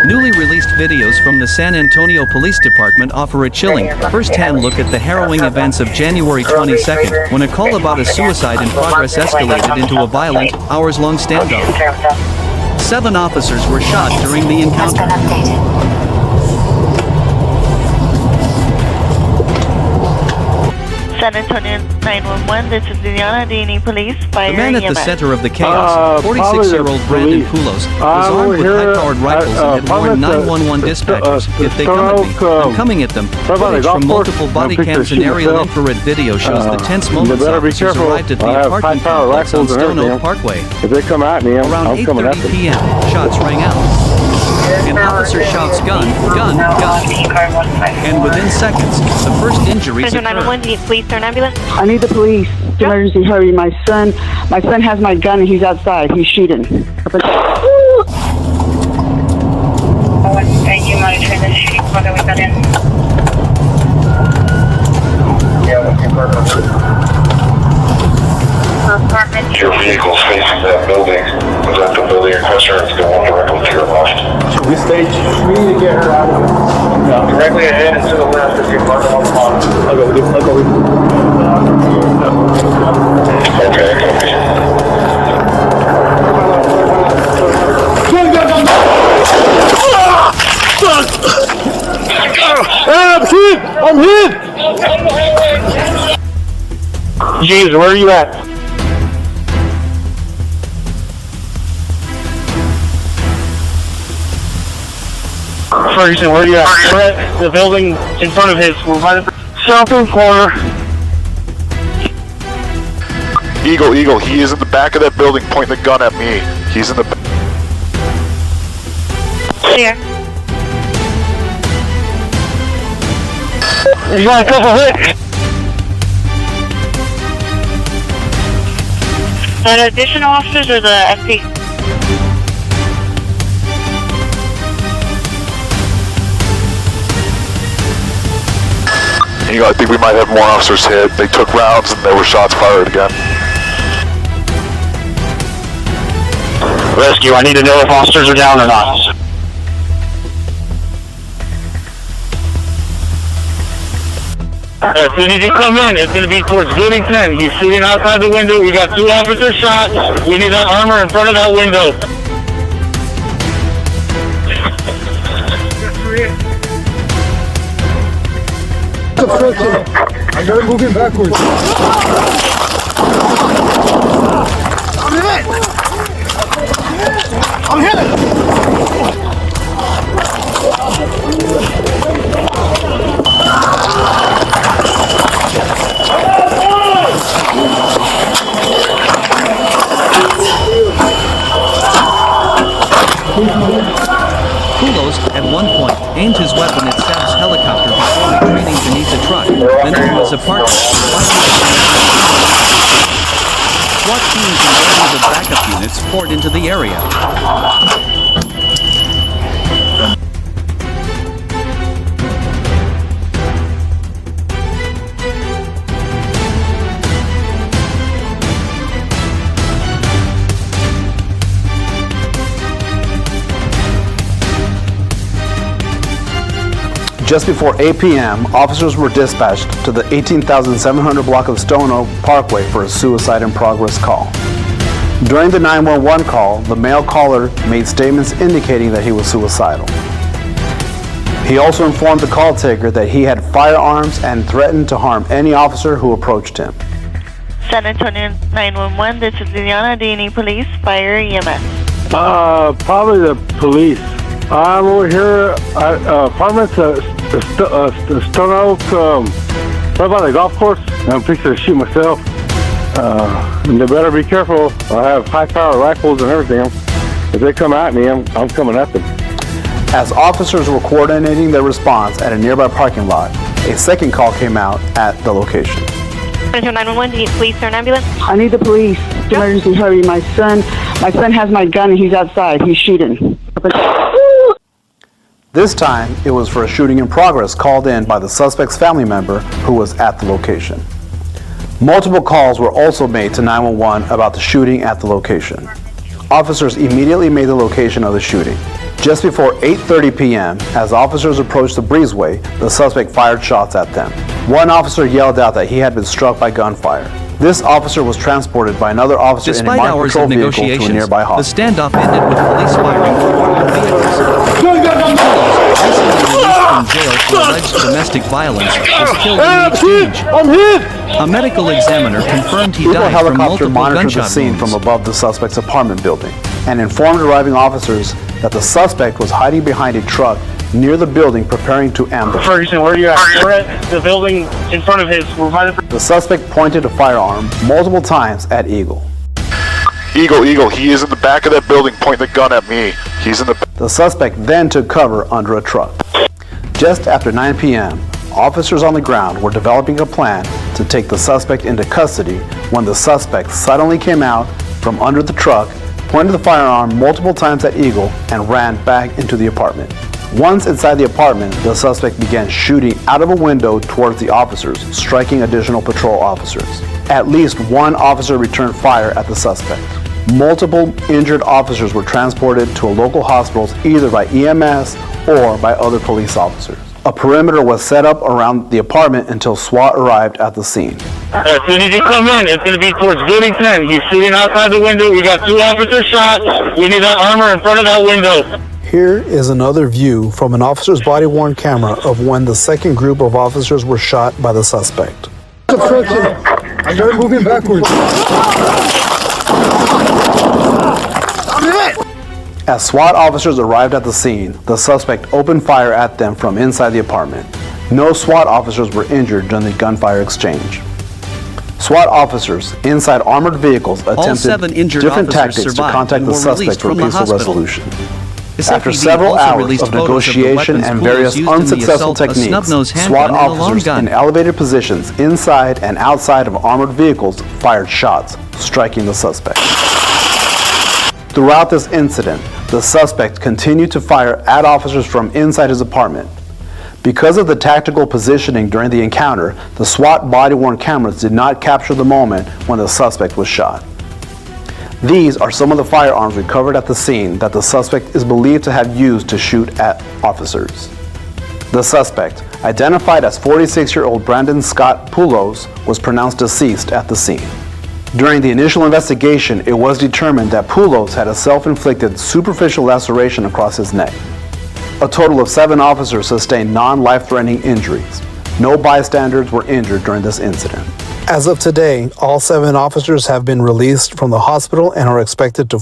Newly released videos from the San Antonio Police Department offer a chilling, first-hand look at the harrowing events of January 22nd, when a call about a suicide in progress escalated into a violent, hours-long standoff. 7 officers were shot during the encounter. San Antonio 911, this is Liliana, D&E Police, Fire, The man at the EMS. center of the chaos, 46-year-old Brandon Poulos, was armed with high-powered rifles and had warned 911 dispatchers, if they come at me, I'm coming at them. Footage from multiple body cams and aerial infrared video shows the tense moments officers arrived at the apartment complex on Stone Oak Parkway. If they come at me, Around 8:30 p.m., shots rang out. An officer shouts, "Gun, gun, gun." And within seconds, the first injuries occurred. 911, do you please turn ambulance? I need the police. Emergency, hurry. My son has my gun and he's outside. He's shooting. You monitoring the shooting that we got in? Your vehicle's facing that building. Was that the building in question, or it's going directly to your left? Should we stage? We need to get her out of here. No, directly ahead and to the left if you're marking on the bottom. I'll go. Okay, copy. I'm hit! James, where are you at? Ferguson, where are you at? We're at the building in front of his. We're by the southern corner. Eagle, he is in the back of that building pointing the gun at me. He's in the back. Here. You got a couple hits. The additional officers or the FP? Eagle, I think we might have more officers hit. They took rounds and there were shots fired again. Rescue, I need to know if officers are down or not. As soon as you come in, it's going to be towards building 10. He's shooting outside the window. We got 2 officers shot. We need that armor in front of that window. I gotta move him backwards. I'm hit! Poulos, at one point, aimed his weapon at Sab's helicopter before retreating beneath a truck, then into his apartment. SWAT teams and dozens of backup units poured into the area. Just before 8 p.m., officers were dispatched to the 18,700 block of Stone Oak Parkway for a suicide in progress call. During the 911 call, the male caller made statements indicating that he was suicidal. He also informed the call taker that he had firearms and threatened to harm any officer who approached him. San Antonio 911, this is Liliana, D&E Police, Fire, EMS. Probably the police. I'm over here at apartments Stone Oak, right by the golf course. I'm fixing to shoot myself. And they better be careful. I have high-powered rifles and everything. If they come at me, I'm coming at them. As officers were coordinating their response at a nearby parking lot, a second call came out at the location. 911, do you please turn ambulance? I need the police. Emergency, hurry. My son has my gun and he's outside. He's shooting. This time, it was for a shooting in progress called in by the suspect's family member who was at the location. Multiple calls were also made to 911 about the shooting at the location. Officers immediately made the location of the shooting, Just before 8:30 p.m., as officers approached the breezeway, the suspect fired shots at them. One officer yelled out that he had been struck by gunfire. This officer was transported by another officer in a Despite marked hours patrol of vehicle to a negotiations, nearby the hospital. standoff ended with police firing from armored vehicles. Recently released from jail for alleged domestic violence, was killed in the exchange. A medical examiner confirmed he Eagle died from helicopter multiple monitored the gunshot scene wounds. from above the suspect's apartment building and informed arriving officers that the suspect was hiding behind a truck near the building preparing to ambush. Ferguson, where are you at? We're at the building in front of his. We're by the... The suspect pointed a firearm multiple times at Eagle. Eagle, he is in the back of that building pointing the gun at me. He's in the... The suspect then took cover under a truck. Just after 9 p.m., officers on the ground were developing a plan to take the suspect into custody when the suspect suddenly came out from under the truck, pointed the firearm multiple times at Eagle, and ran back into the apartment. Once inside the apartment, the suspect began shooting out of a window towards the officers, striking additional patrol officers. At least one officer returned fire at the suspect. Multiple injured officers were transported to local hospitals either by EMS or by other police officers. A perimeter was set up around the apartment until SWAT arrived at the scene. As soon as you come in, it's going to be towards building 10. He's shooting outside the window. We got 2 officers shot. We need that armor in front of that window. Here is another view from an officer's body-worn camera of when the second group of officers were shot by the suspect. I started moving backwards. As SWAT officers arrived at the scene, the suspect opened fire at them from inside the apartment. No SWAT officers were injured during the gunfire exchange. SWAT officers inside armored vehicles attempted 7 injured different officers tactics to survived contact and the were suspect released for from the peaceful hospital. resolution. The After SAPD several also hours released of photos negotiation the and weapons various Poulos used in the unsuccessful assault, a techniques, snub-nosed SWAT handgun and a long officers gun. in elevated positions inside and outside of armored vehicles fired shots, striking the suspect. Throughout this incident, the suspect continued to fire at officers from inside his apartment. Because of the tactical positioning during the encounter, the SWAT body-worn cameras did not capture the moment when the suspect was shot. These are some of the firearms recovered at the scene that the suspect is believed to have used to shoot at officers. The suspect, identified as 46-year-old Brandon Poulos, was pronounced deceased at the scene. During the initial investigation, it was determined that Poulos had a self-inflicted superficial laceration across his neck. A total of 7 officers sustained non-life-threatening injuries. No bystanders were injured during this incident. As of today, all 7 officers have been released from the hospital and are expected to